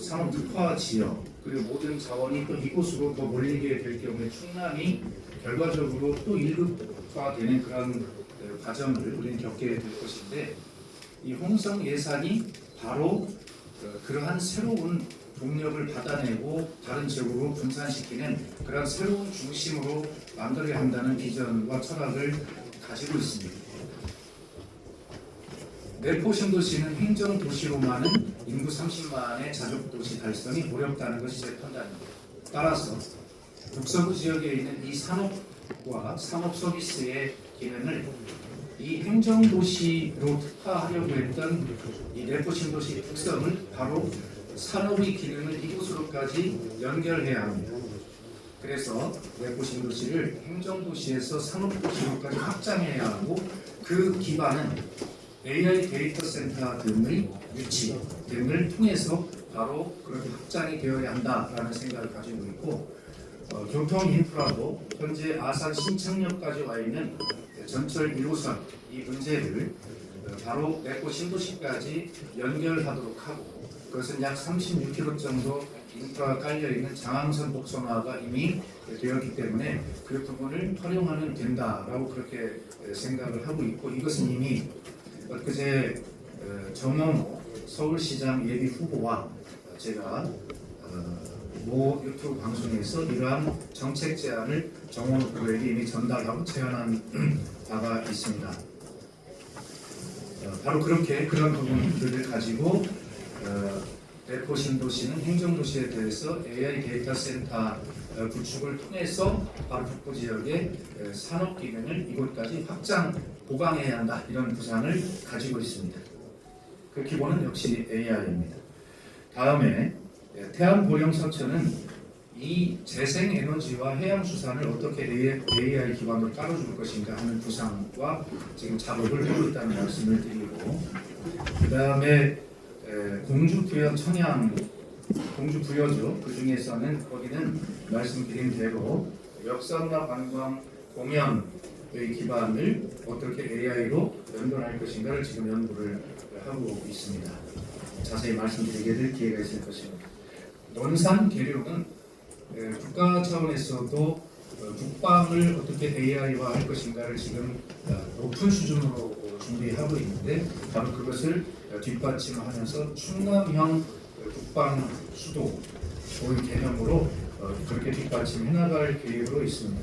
산업 특화 지역 그리고 모든 자원이 또 이곳으로 더 몰리게 될 경우에 충남이 결과적으로 또 1급화 되는 그런 과정을 우리는 겪게 될 것인데, 이 홍성 예산이 바로 그러한 새로운 동력을 받아내고 다른 지역으로 분산시키는 그런 새로운 중심으로 만들어야 한다는 비전과 철학을 가지고 있습니다. 내포 신도시는 행정도시로만은 인구 30만의 자족도시 달성이 어렵다는 것이 제 판단입니다. 따라서 북서부 지역에 있는 이 산업과 산업 서비스의 기능을 이 행정도시로 특화하려고 했던 이 내포 신도시 특성을 바로 산업의 기능을 이곳으로까지 연결해야 합니다. 그래서 내포 신도시를 행정도시에서 산업도시로까지 확장해야 하고, 그 기반은 AI 데이터 센터 등의 유치 등을 통해서 바로 그렇게 확장이 되어야 한다라는 생각을 가지고 있고, 교통 인프라도 현재 아산 신창역까지 와 있는 전철 1호선 이 문제를 바로 내포 신도시까지 연결하도록 하고, 그것은 약 36km 정도 인프라가 깔려있는 장항선 복선화가 이미 되었기 때문에 그 부분을 활용하면 된다라고 그렇게 생각을 하고 있고, 이것은 이미 엊그제 정원호 서울시장 예비 후보와 제가 모 유튜브 방송에서 이러한 정책 제안을 정원호 후보에게 이미 전달하고 제안한 바가 있습니다. 바로 그렇게 그런 부분들을 가지고 내포 신도시는 행정도시에 대해서 AI 데이터 센터 구축을 통해서 바로 북부 지역의 산업 기능을 이곳까지 확장 보강해야 한다, 이런 구상을 가지고 있습니다. 그 기본은 역시 AI입니다. 다음에 태안보령 서천은 이 재생에너지와 해양수산을 어떻게 AI 기반으로 깔아줄 것인가 하는 구상과 지금 작업을 하고 있다는 말씀을 드리고, 그 다음에 공주부여 청양, 공주부여죠. 그 중에서는 거기는 말씀드린 대로 역사문화 관광 공연의 기반을 어떻게 AI로 연결할 것인가를 지금 연구를 하고 있습니다. 자세히 말씀드리게 될 기회가 있을 것입니다. 논산 계룡은 국가 차원에서도 국방을 어떻게 AI화 할 것인가를 지금 높은 수준으로 준비하고 있는데, 바로 그것을 뒷받침하면서 충남형 국방 수도의 개념으로 그렇게 뒷받침해 나갈 계획으로 있습니다.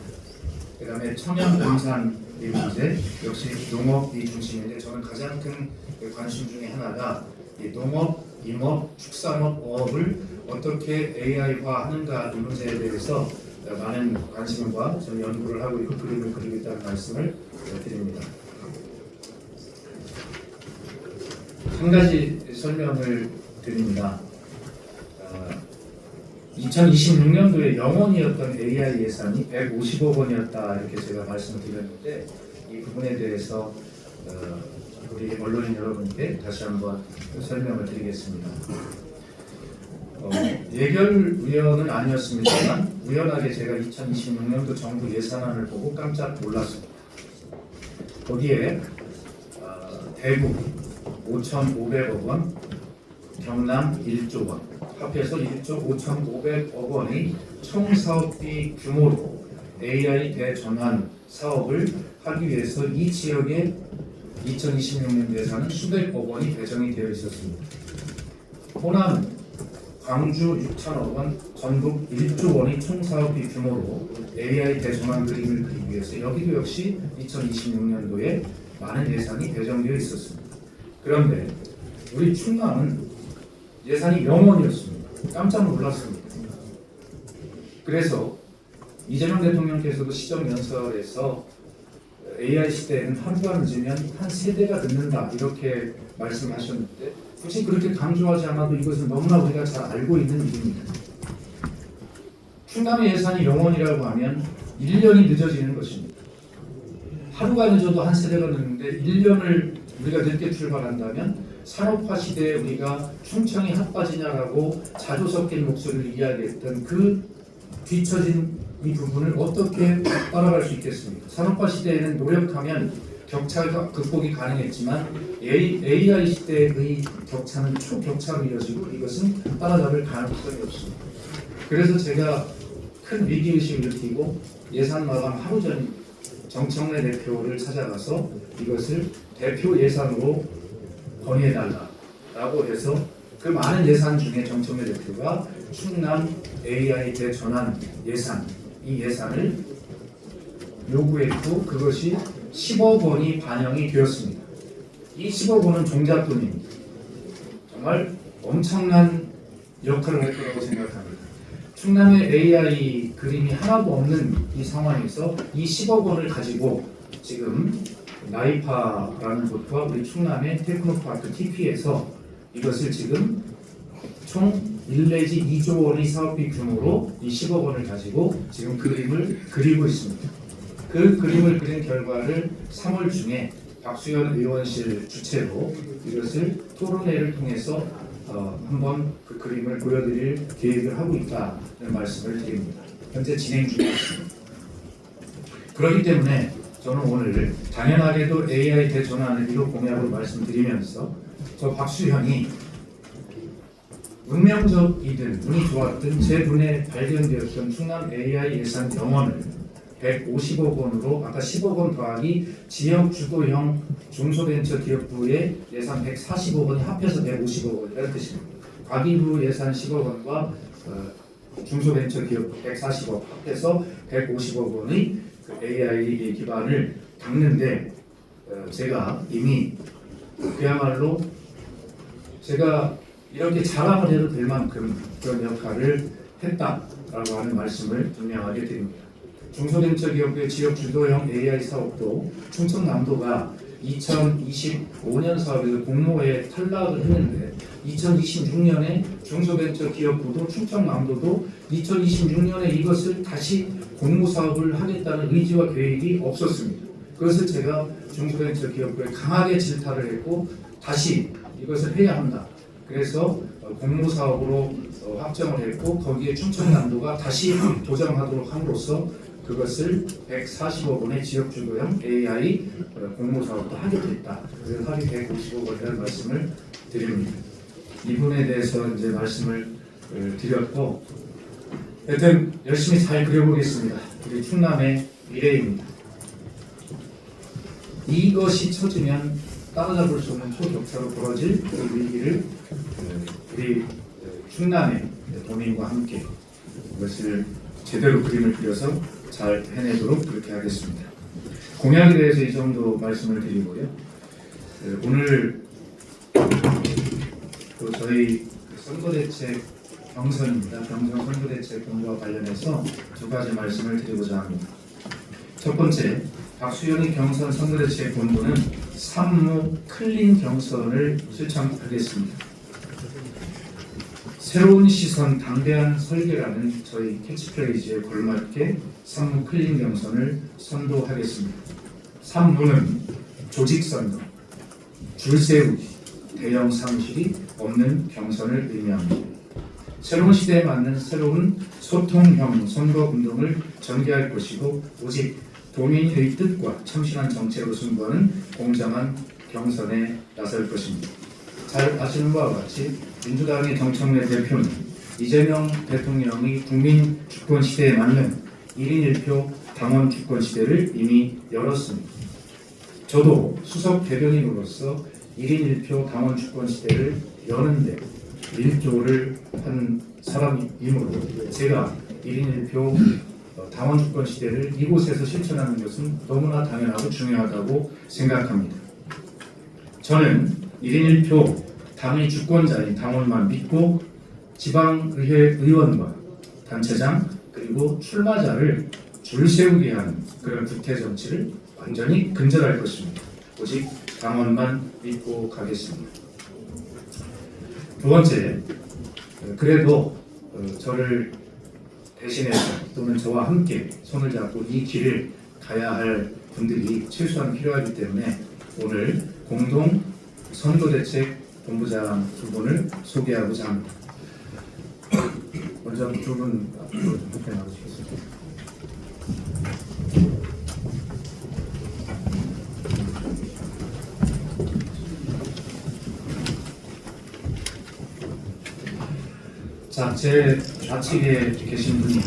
그 다음에 청양 논산의 문제, 역시 농업이 중심인데, 저는 가장 큰 관심 중에 하나가 이 농업, 임업, 축산업, 어업을 어떻게 AI화 하는가 이 문제에 대해서 많은 관심과 저는 연구를 하고 있고 그림을 그리고 있다는 말씀을 드립니다. 한 가지 설명을 드립니다. 2026년도에 영원이었던 AI 예산이 150억 원이었다, 이렇게 제가 말씀을 드렸는데, 이 부분에 대해서 우리 언론인 여러분께 다시 한번 설명을 드리겠습니다. 예결위원은 아니었습니다만 우연하게 제가 2026년도 정부 예산안을 보고 깜짝 놀랐습니다. 거기에 대구 5,500억 원, 경남 1조 원, 합해서 1조 5,500억 원의 총 사업비 규모로 AI 대전환 사업을 하기 위해서 이 지역에 2026년 예산은 수백억 원이 배정이 되어 있었습니다. 호남, 광주 6천억 원, 전국 1조 원의 총 사업비 규모로 AI 대전환 그림을 그리기 위해서 여기도 역시 2026년도에 많은 예산이 배정되어 있었습니다. 그런데 우리 충남은 예산이 0원이었습니다. 깜짝 놀랐습니다. 그래서 이재명 대통령께서도 시정연설에서 AI 시대에는 하루가 늦으면 한 세대가 늦는다, 이렇게 말씀하셨는데, 굳이 그렇게 강조하지 않아도 이것은 너무나 우리가 잘 알고 있는 일입니다. 충남의 예산이 0원이라고 하면 1년이 늦어지는 것입니다. 하루가 늦어도 한 세대가 늦는데 1년을 우리가 늦게 출발한다면 산업화 시대에 우리가 충청이 핫바지냐라고 자주 섞인 목소리를 이야기했던 그 뒤처진 이 부분을 어떻게 따라갈 수 있겠습니까? 산업화 시대에는 노력하면 격차가 극복이 가능했지만 AI 시대의 격차는 초격차로 이어지고 이것은 따라잡을 가능성이 없습니다. 그래서 제가 큰 위기의식을 느끼고 예산 마감 하루 전 정청래 대표를 찾아가서 이것을 대표 예산으로 건의해달라고 해서 그 많은 예산 중에 정청래 대표가 충남 AI 대전환 예산, 이 예산을 요구했고 그것이 10억 원이 반영이 되었습니다. 이 10억 원은 종잣돈입니다. 정말 엄청난 역할을 할 거라고 생각합니다. 충남의 AI 그림이 하나도 없는 이 상황에서 이 10억 원을 가지고 지금 나이파라는 곳과 우리 충남의 테크노파크 TP에서 이것을 지금 총 1 내지 2조 원의 사업비 규모로 이 10억 원을 가지고 지금 그림을 그리고 있습니다. 그 그림을 그린 결과를 3월 중에 박수현 의원실 주최로 이것을 토론회를 통해서 한번 그 그림을 보여드릴 계획을 하고 있다는 말씀을 드립니다. 현재 진행 중입니다. 그렇기 때문에 저는 오늘 당연하게도 AI 대전환을 1호 공약으로 말씀드리면서 저 박수현이 운명적이든 운이 좋았든 제 눈에 발견되었던 충남 AI 예산 영원을 150억 원으로 아까 10억 원 더하기 지역 주도형 중소벤처기업부의 예산 140억 원이 합해서 150억 원이라는 뜻입니다. 과기부 예산 10억 원과 중소벤처기업부 140억 합해서 150억 원의 그 AI 기반을 닦는데 제가 이미 그야말로 제가 이렇게 자랑을 해도 될 만큼 그런 역할을 했다라고 하는 말씀을 분명하게 드립니다. 중소벤처기업의 지역 주도형 AI 사업도 충청남도가 2025년 사업에서 공모에 탈락을 했는데 2026년에 중소벤처기업부도 충청남도도 2026년에 이것을 다시 공모 사업을 하겠다는 의지와 계획이 없었습니다. 그것을 제가 중소벤처기업부에 강하게 질타를 했고 다시 이것을 해야 한다. 그래서 공모 사업으로 확정을 했고 거기에 충청남도가 다시 도전하도록 함으로써 그것을 140억 원의 지역주도형 AI 공모 사업도 하게 됐다. 그래서 합의 150억 원이라는 말씀을 드립니다. 이 부분에 대해서 이제 말씀을 드렸고, 하여튼 열심히 잘 그려보겠습니다. 우리 충남의 미래입니다. 이것이 처지면 따라잡을 수 없는 초격차로 벌어질 그 위기를 우리 충남의 도민과 함께 이것을 제대로 그림을 그려서 잘 해내도록 그렇게 하겠습니다. 공약에 대해서 이 정도 말씀을 드리고요. 오늘 또 저희 선거대책 경선입니다. 경선 선거대책 공부와 관련해서 두 가지 말씀을 드리고자 합니다. 첫 번째, 박수현의 경선 선거대책 본부는 산무 클린 경선을 실천하겠습니다. 새로운 시선 담대한 설계라는 저희 캐치프레이즈에 걸맞게 산무 클린 경선을 선도하겠습니다. 산무는 조직 선거, 줄 세우기, 대형 사무실이 없는 경선을 의미합니다. 새로운 시대에 맞는 새로운 소통형 선거 운동을 전개할 것이고 오직 도민의 뜻과 참신한 정책으로 승부하는 공정한 경선에 나설 것입니다. 잘 아시는 바와 같이 민주당의 정청래 대표는 이재명 대통령의 국민 주권 시대에 맞는 1인 1표 당원 주권 시대를 이미 열었습니다. 저도 수석 대변인으로서 1인 1표 당원 주권 시대를 여는데 일조를 한 사람이므로 제가 1인 1표 당원 주권 시대를 이곳에서 실천하는 것은 너무나 당연하고 중요하다고 생각합니다. 저는 1인 1표 당의 주권자인 당원만 믿고 지방의회 의원과 단체장 그리고 출마자를 줄 세우게 하는 그런 구태 정치를 완전히 근절할 것입니다. 오직 당원만 믿고 가겠습니다. 두 번째, 그래도 저를 대신해서 또는 저와 함께 손을 잡고 이 길을 가야 할 분들이 최소한 필요하기 때문에 오늘 공동 선거대책 본부장 두 분을 소개하고자 합니다. 먼저 두 분 앞으로 좀 함께 나오시겠습니다. 자, 제 좌측에 계신 분이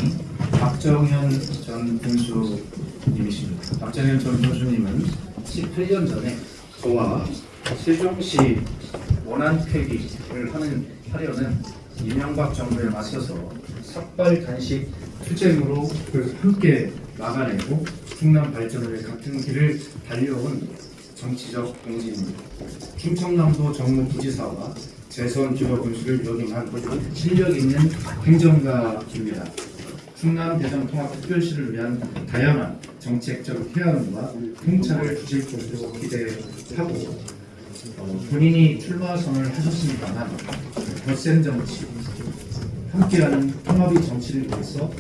박정현 전 군수님이십니다. 박정현 전 군수님은 18년 전에 저와 세종시 원안 폐기를 하려는 이명박 정부에 맞서서 삭발 단식 투쟁으로 함께 막아내고 충남 발전을 같은 길을 달려온 정치적 공직입니다. 충청남도 정무부지사와 재선 주요 군수를 역임한 실력 있는 행정가입니다. 충남 대전 통합특별시를 위한 다양한 정책적 해안과 통찰을 주실 것으로 기대하고 본인이 출마 선언을 하셨습니다만 덧센 정치, 함께하는 통합의 정치를 위해서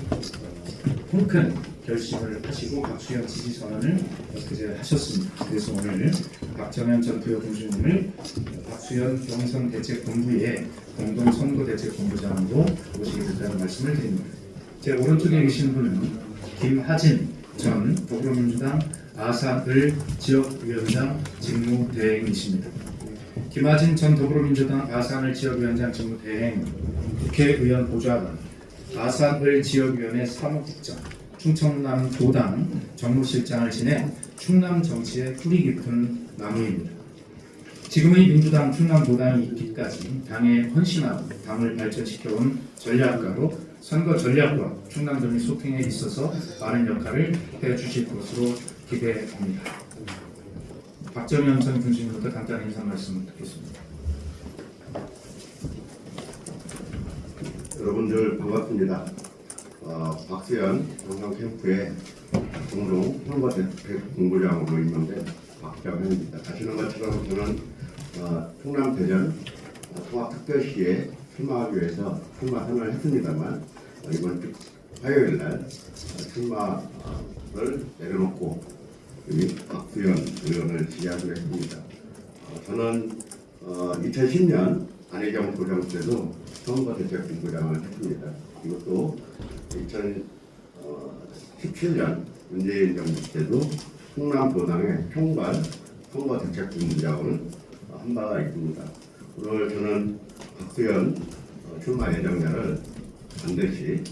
큰 결심을 하시고 박수현 지지 선언을 그제 하셨습니다. 그래서 오늘 박정현 전 부여 군수님을 박수현 경선대책본부의 공동선거대책본부장으로 모시게 됐다는 말씀을 드립니다. 제 오른쪽에 계신 분은 김하진 전 더불어민주당 아산을 지역위원장 직무대행이십니다. 김하진 전 더불어민주당 아산을 지역위원장 직무대행, 국회의원 보좌관, 아산을 지역위원회 사무국장, 충청남 도당 정무실장을 지낸 충남 정치의 뿌리 깊은 나무입니다. 지금의 민주당 충남 도당이 있기까지 당에 헌신하고 당을 발전시켜온 전략가로 선거 전략과 충남도민 소통에 있어서 많은 역할을 해주실 것으로 기대합니다. 박정현 전 군수님부터 간단히 인사 말씀 듣겠습니다. 여러분들 반갑습니다. 박수현 경상 캠프의 공동 선거대책 본부장으로 임명된 박정현입니다. 아시는 것처럼 저는 충남 대전 통합특별시에 출마하기 위해서 출마 선언을 했습니다만 이번 주 화요일 날 출마를 내려놓고 박수현 의원을 지지하기로 했습니다. 저는 2010년 안혜경 도정 때도 선거대책본부장을 했습니다. 이것도 2017년 문재인 정부 때도 충남도당의 총괄 선거대책본부장을 한 바가 있습니다. 오늘 저는 박수현 출마 예정자를 반드시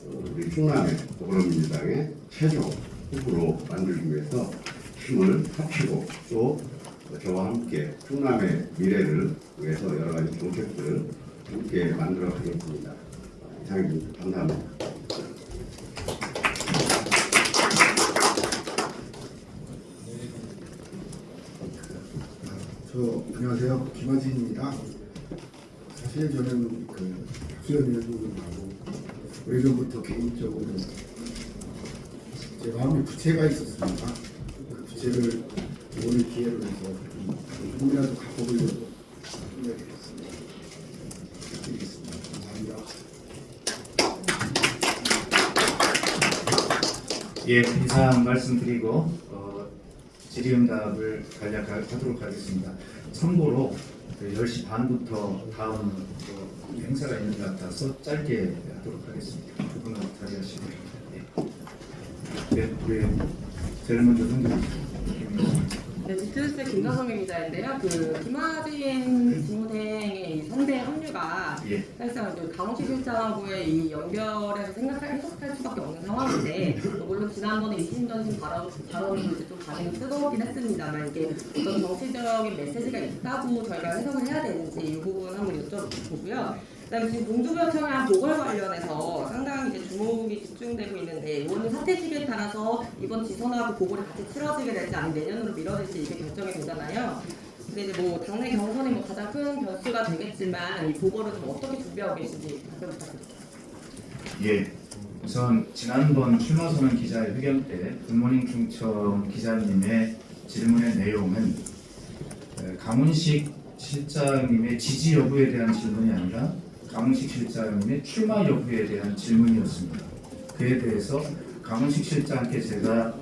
우리 충남의 더불어민주당의 최종 후보로 만들기 위해서 힘을 합치고 또 저와 함께 충남의 미래를 위해서 여러 가지 정책들을 함께 만들어 가겠습니다. 이상입니다. 감사합니다. 안녕하세요. 김하진입니다. 사실 저는 박수현 의원님하고 오래전부터 개인적으로 제 마음에 부채가 있었습니다. 그 부채를 오늘 기회로 해서 조금이라도 갚아보려고 생각했습니다. 부탁드리겠습니다. 감사합니다. 예, 이상 말씀드리고 질의응답을 간략하도록 하겠습니다. 참고로 10시 반부터 다음 행사가 있는 것 같아서 짧게 하도록 하겠습니다. 두 분은 자리하시고. 네, 우리 제일 먼저 선정해주시죠. 네, 디트스 김가성민 기자인데요. 김하진 직무대행의 이 선대 합류가 사실상 강원시 실장하고의 이 연결해서 해석할 수밖에 없는 상황인데, 물론 지난번에 이심전심 발언을 좀 반응이 뜨거우긴 했습니다만 이게 어떤 정치적인 메시지가 있다고 저희가 해석을 해야 되는지 이 부분 한번 여쭤보고요. 그다음에 지금 공주부여 청약 보궐 관련해서 상당히 이제 주목이 집중되고 있는데 오늘 사퇴 시기에 따라서 이번 지선하고 보궐이 같이 치러지게 될지 아니면 내년으로 미뤄질지 이게 결정이 되잖아요. 근데 이제 당내 경선이 가장 큰 변수가 되겠지만 이 보궐을 좀 어떻게 준비하고 계신지 답변 부탁드립니다. 예, 우선 지난번 출마선언 기자회견 때 굿모닝 충청 기자님의 질문의 내용은 강훈식 실장님의 지지 여부에 대한 질문이 아니라 강훈식 실장님의 출마 여부에 대한 질문이었습니다. 그에 대해서 강훈식 실장께 제가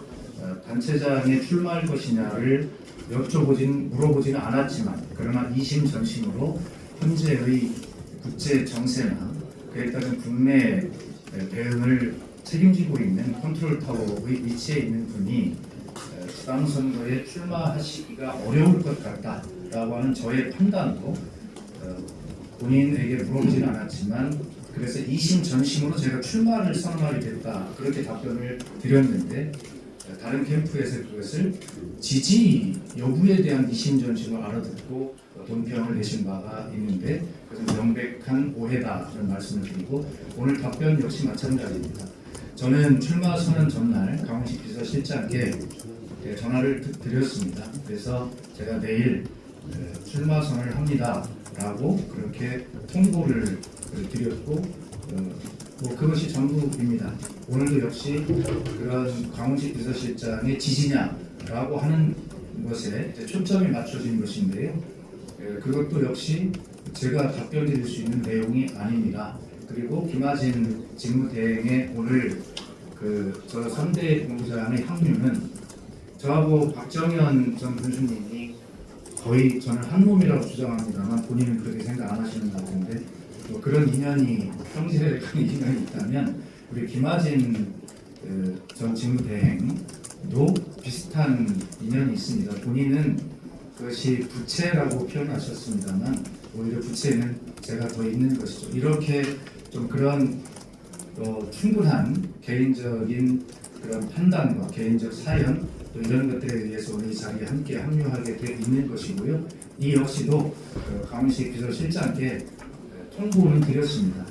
단체장에 출마할 것이냐를 물어보지는 않았지만 그러나 이심전심으로 현재의 국제 정세나 그에 따른 국내 대응을 책임지고 있는 컨트롤 타워의 위치에 있는 분이 지방선거에 출마하시기가 어려울 것 같다라고 하는 저의 판단도 본인에게 물어보지는 않았지만 그래서 2심 전심으로 제가 출마를 선언하게 됐다 그렇게 답변을 드렸는데 다른 캠프에서 그것을 지지 여부에 대한 2심 전심을 알아듣고 논평을 내신 바가 있는데 그것은 명백한 오해다 그런 말씀을 드리고 오늘 답변 역시 마찬가지입니다. 저는 출마 선언 전날 강원시 비서실장께 전화를 드렸습니다. 그래서 제가 내일 출마 선언을 합니다라고 그렇게 통보를 드렸고 뭐 그것이 전부입니다. 오늘도 역시 그런 강원시 비서실장의 지지냐라고 하는 것에 이제 초점이 맞춰진 것인데요. 그것도 역시 제가 답변 드릴 수 있는 내용이 아닙니다. 그리고 김하진 직무대행의 오늘 저 선대 본부장의 합류는 저하고 박정현 전 군수님이 거의 저는 한 몸이라고 주장합니다만 본인은 그렇게 생각 안 하시는 것 같은데 뭐 그런 인연이 형제간의 인연이 있다면 우리 김하진 전 직무대행도 비슷한 인연이 있습니다. 본인은 그것이 부채라고 표현하셨습니다만 오히려 부채는 제가 더 있는 것이죠. 이렇게 좀 그런 충분한 개인적인 그런 판단과 개인적 사연 또 이런 것들에 의해서 오늘 이 자리에 함께 합류하게 돼 있는 것이고요. 이 역시도 강원시 비서실장께 통보는 드렸습니다.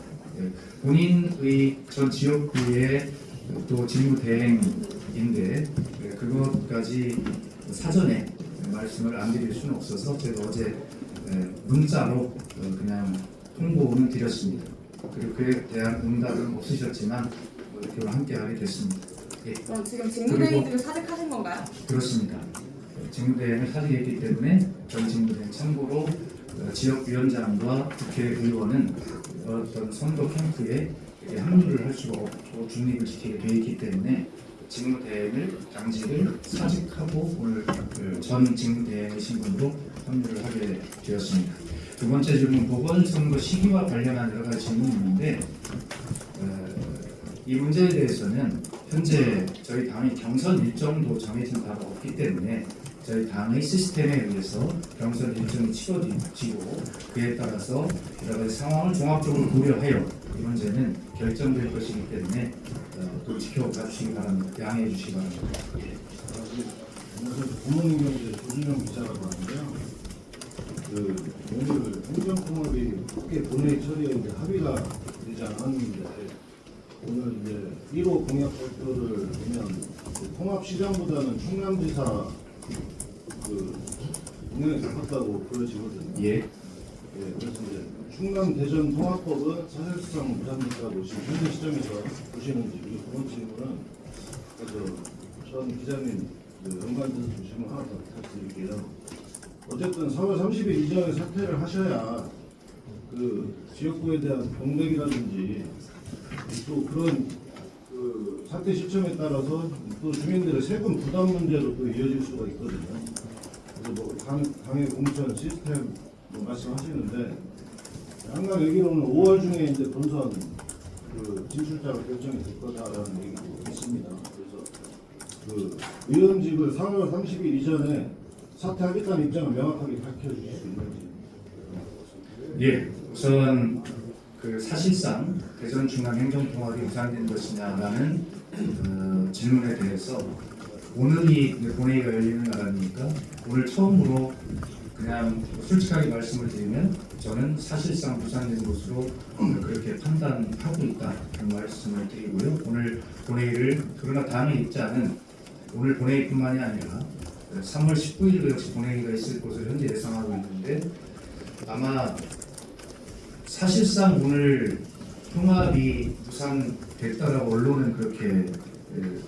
본인의 전 지역구의 또 직무대행인데 그것까지 사전에 말씀을 안 드릴 수는 없어서 제가 어제 문자로 그냥 통보는 드렸습니다. 그리고 그에 대한 응답은 없으셨지만 이렇게 함께하게 됐습니다. 예. 그럼 지금 직무대행들을 사직하신 건가요? 그렇습니다. 직무대행을 사직했기 때문에 전 직무대행 참고로 지역위원장과 국회의원은 어떤 선거 캠프에 합류를 할 수가 없고 중립을 지키게 되어 있기 때문에 직무대행을 당직을 사직하고 오늘 전 직무대행의 신분으로 합류를 하게 되었습니다. 두 번째 질문, 보궐선거 시기와 관련한 여러 가지 질문이 있는데 이 문제에 대해서는 현재 저희 당의 경선 일정도 정해진 바가 없기 때문에 저희 당의 시스템에 의해서 경선 일정이 치러지고 그에 따라서 여러 가지 상황을 종합적으로 고려하여 이 문제는 결정될 것이기 때문에 또 지켜봐 주시기 바랍니다. 양해해 주시기 바랍니다. 부모님 경제 조준영 기자라고 하는데요. 오늘 행정통합이 크게 본회의 처리에 이제 합의가 되지 않았는데 오늘 이제 1호 공약 발표를 보면 통합시장보다는 충남지사 공약이 높았다고 보여지거든요. 예. 그래서 이제 충남 대전 통합법은 사실상 무산됐다고 지금 현재 시점에서 보시는지 그리고 두 번째 질문은 그래서 전 기자님 연관돼서 질문 하나 더 부탁드릴게요. 어쨌든 4월 30일 이전에 사퇴를 하셔야 지역구에 대한 공백이라든지 또 그런 사퇴 시점에 따라서 또 주민들의 세금 부담 문제로 또 이어질 수가 있거든요. 그래서 뭐 당의 공천 시스템 말씀하시는데 한간 얘기로는 5월 중에 이제 본선 진출자가 결정이 될 거다라는 얘기도 있습니다. 그래서 의원직을 4월 30일 이전에 사퇴하겠다는 입장을 명확하게 밝혀주실 수 있는지. 예, 우선 사실상 대전 중앙 행정통합이 무산된 것이냐라는 질문에 대해서 오늘이 본회의가 열리는 날 아닙니까? 오늘 처음으로 그냥 솔직하게 말씀을 드리면 저는 사실상 무산된 것으로 그렇게 판단하고 있다는 말씀을 드리고요. 오늘 본회의를 그러나 당의 입장은 오늘 본회의뿐만이 아니라 3월 19일도 역시 본회의가 있을 것으로 현재 예상하고 있는데 아마 사실상 오늘 통합이 무산됐다라고 언론은 그렇게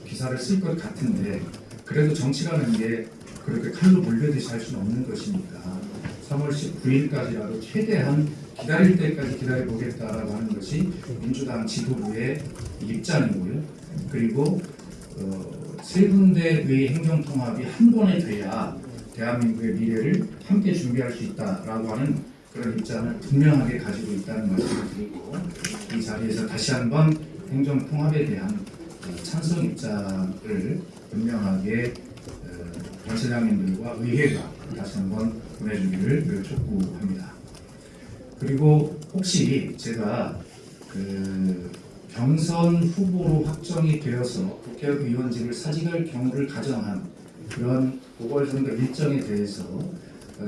기사를 쓸 것 같은데 그래도 정치라는 게 그렇게 칼로 몰려듯이 할 수는 없는 것이니까 3월 19일까지라도 최대한 기다릴 때까지 기다려보겠다라고 하는 것이 민주당 지도부의 입장이고요. 그리고 세 군데의 행정통합이 한 번에 돼야 대한민국의 미래를 함께 준비할 수 있다라고 하는 그런 입장을 분명하게 가지고 있다는 말씀을 드리고 이 자리에서 다시 한번 행정통합에 대한 찬성 입장을 분명하게 단체장님들과 의회가 다시 한번 보내주기를 촉구합니다. 그리고 혹시 제가 경선 후보로 확정이 되어서 국회의원직을 사직할 경우를 가정한 그런 보궐선거 일정에 대해서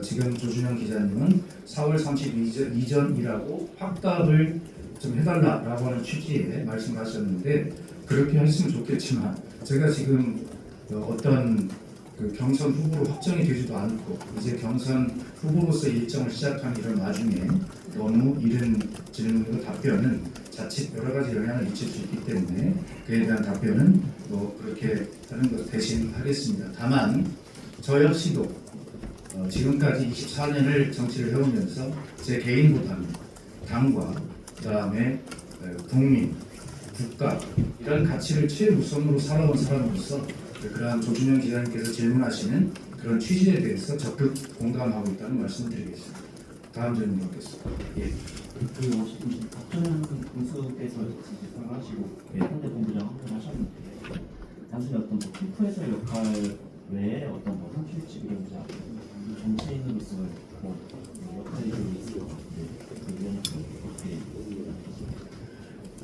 지금 조준영 기자님은 4월 30일 이전이라고 확답을 좀 해달라라고 하는 취지의 말씀하셨는데 그렇게 했으면 좋겠지만 제가 지금 어떤 그 경선 후보로 확정이 되지도 않고 이제 경선 후보로서 일정을 시작한 이런 와중에 너무 이른 질문과 답변은 자칫 여러 가지 영향을 미칠 수 있기 때문에 그에 대한 답변은 뭐 그렇게 하는 것 대신 하겠습니다. 다만 저 역시도 지금까지 24년을 정치를 해오면서 제 개인보다는 당과 그다음에 국민, 국가 이런 가치를 최우선으로 살아온 사람으로서 그러한 조준영 기자님께서 질문하시는 그런 취지에 대해서 적극 공감하고 있다는 말씀을 드리겠습니다. 다음 질문 받겠습니다. 예. 박정현 군수께서 지시하시고 현대 본부장 확인하셨는데 단순히 어떤 뭐 캠프에서의 역할 외에 어떤 뭐 선출직이라든지 정치인으로서 뭐 역할이 좀 있어요.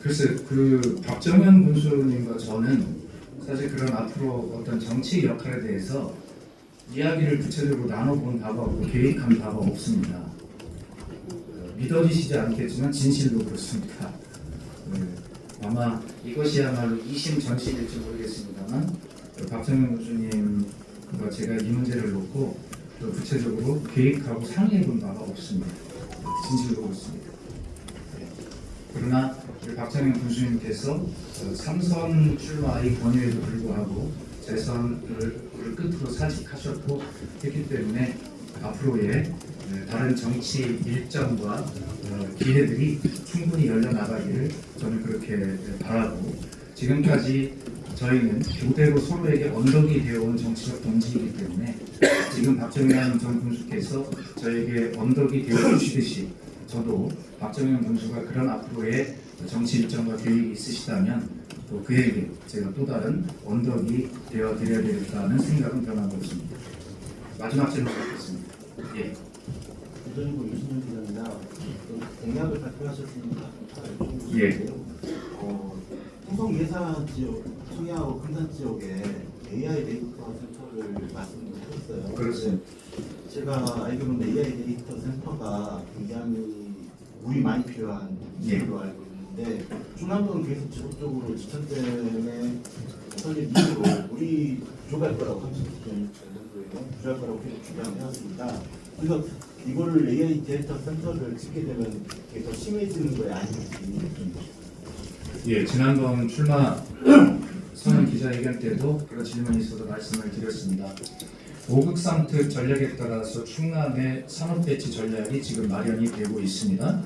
글쎄 그 박정현 군수님과 저는 사실 그런 앞으로 어떤 정치 역할에 대해서 이야기를 구체적으로 나눠본 바가 없고 계획한 바가 없습니다. 믿어지시지 않겠지만 진실로 그렇습니다. 아마 이것이야말로 이심전심일지 모르겠습니다만 박정현 교수님과 제가 이 문제를 놓고 또 구체적으로 계획하고 상의해본 바가 없습니다. 진실로 그렇습니다. 그러나 박정현 교수님께서 3선 출마의 권유에도 불구하고 재선을 끝으로 사직하셨고 했기 때문에 앞으로의 다른 정치 일정과 기회들이 충분히 열려나가기를 저는 그렇게 바라고 지금까지 저희는 교대로 서로에게 언덕이 되어온 정치적 동지이기 때문에 지금 박정현 전 군수께서 저에게 언덕이 되어주시듯이 저도 박정현 군수가 그런 앞으로의 정치 일정과 계획이 있으시다면 또 그에게 제가 또 다른 언덕이 되어드려야 되겠다는 생각은 변함이 없습니다. 마지막 질문 받겠습니다. 예. 부전이고 유승현 기자입니다. 공약을 발표하셨으니까 예. 홍성 예산 지역, 청야하고 금산 지역에 AI 데이터 센터를 말씀하셨어요. 그렇습니다. 제가 알기로는 AI 데이터 센터가 굉장히 물이 많이 필요한 지역으로 알고 있는데 충남도는 계속 지속적으로 지천 때문에 설립 이후로 물이 부족할 거라고 30년도에 부족할 거라고 계속 주장을 해왔습니다. 그래서 이거를 AI 데이터 센터를 짓게 되면 이게 더 심해지는 거예요, 아닌지. 예, 지난번 출마 선언 기자회견 때도 그런 질문이 있어서 말씀을 드렸습니다. 5급 상특 전략에 따라서 충남의 산업 배치 전략이 지금 마련이 되고 있습니다.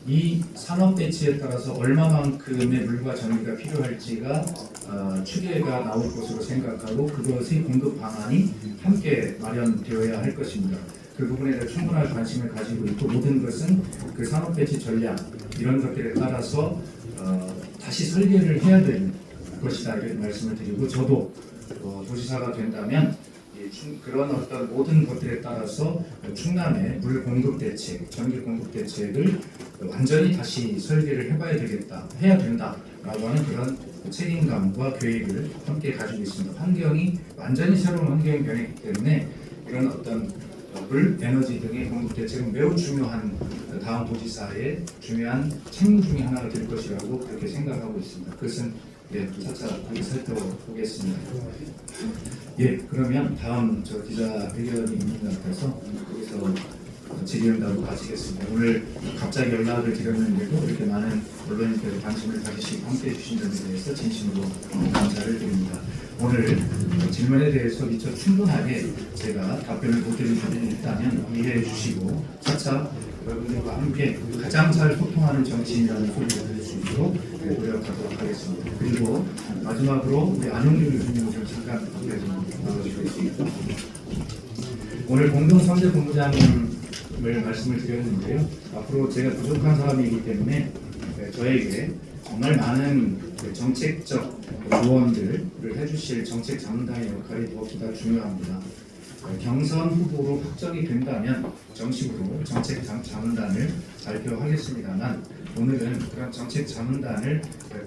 이 산업 배치에 따라서 얼마만큼의 물과 전기가 필요할지가 추계가 나올 것으로 생각하고 그것의 공급 방안이 함께 마련되어야 할 것입니다. 그 부분에 대해 충분한 관심을 가지고 있고 모든 것은 그 산업 배치 전략 이런 것들에 따라서 다시 설계를 해야 되는 것이다 이렇게 말씀을 드리고 저도 도지사가 된다면 그런 어떤 모든 것들에 따라서 충남의 물 공급 대책, 전기 공급 대책을 완전히 다시 설계를 해야 된다라고 하는 그런 책임감과 계획을 함께 가지고 있습니다. 환경이 완전히 새로운 환경이 변했기 때문에 이런 어떤 물, 에너지 등의 공급 대책은 매우 중요한 다음 도지사의 중요한 책무 중에 하나가 될 것이라고 그렇게 생각하고 있습니다. 그것은 차차 살펴보겠습니다. 예, 그러면 다음 기자회견이 있는 것 같아서 여기서 질의응답을 마치겠습니다. 오늘 갑자기 연락을 드렸는데도 이렇게 많은 언론인들의 관심을 가지시고 함께해 주신 점에 대해서 진심으로 감사를 드립니다. 오늘 질문에 대해서 미처 충분하게 제가 답변을 못 드린 부분이 있다면 이해해 주시고 차차 여러분들과 함께 가장 잘 소통하는 정치인이라는 소리를 들을 수 있도록 노력하도록 하겠습니다. 그리고 마지막으로 우리 안용규 교수님을 좀 잠깐 앞에 좀 나와주시겠습니다. 오늘 공동 3대 본부장을 말씀을 드렸는데요. 앞으로 제가 부족한 사람이기 때문에 저에게 정말 많은 정책적 조언들을 해주실 정책 자문단의 역할이 무엇보다 중요합니다. 경선 후보로 확정이 된다면 정식으로 정책 자문단을 발표하겠습니다만 오늘은 그런 정책 자문단을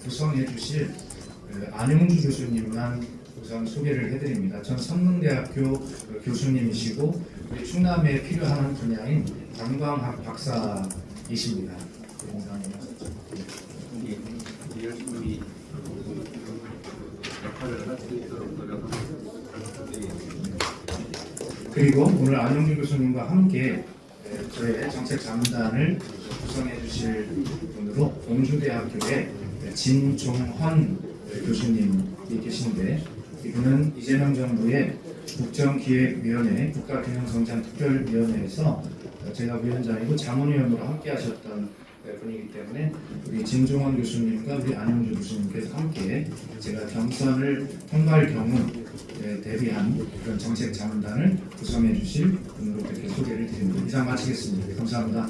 구성해 주실 안용주 교수님만 우선 소개를 해드립니다. 전 성능대학교 교수님이시고 우리 충남에 필요한 분야인 관광학 박사이십니다. 열심히 역할을 할 수 있도록 노력합니다. 그리고 오늘 안용주 교수님과 함께 저의 정책 자문단을 구성해 주실 분으로 공주대학교의 진종헌 교수님이 계신데, 이분은 이재명 정부의 국정기획위원회 국가균형성장특별위원회에서 제가 위원장이고 자문위원으로 함께 하셨던 분이기 때문에 우리 진종헌 교수님과 우리 안용주 교수님께서 함께 제가 경선을 통과할 경우 대비한 그런 정책 자문단을 구성해 주실 분으로 이렇게 소개를 드립니다. 이상 마치겠습니다. 감사합니다.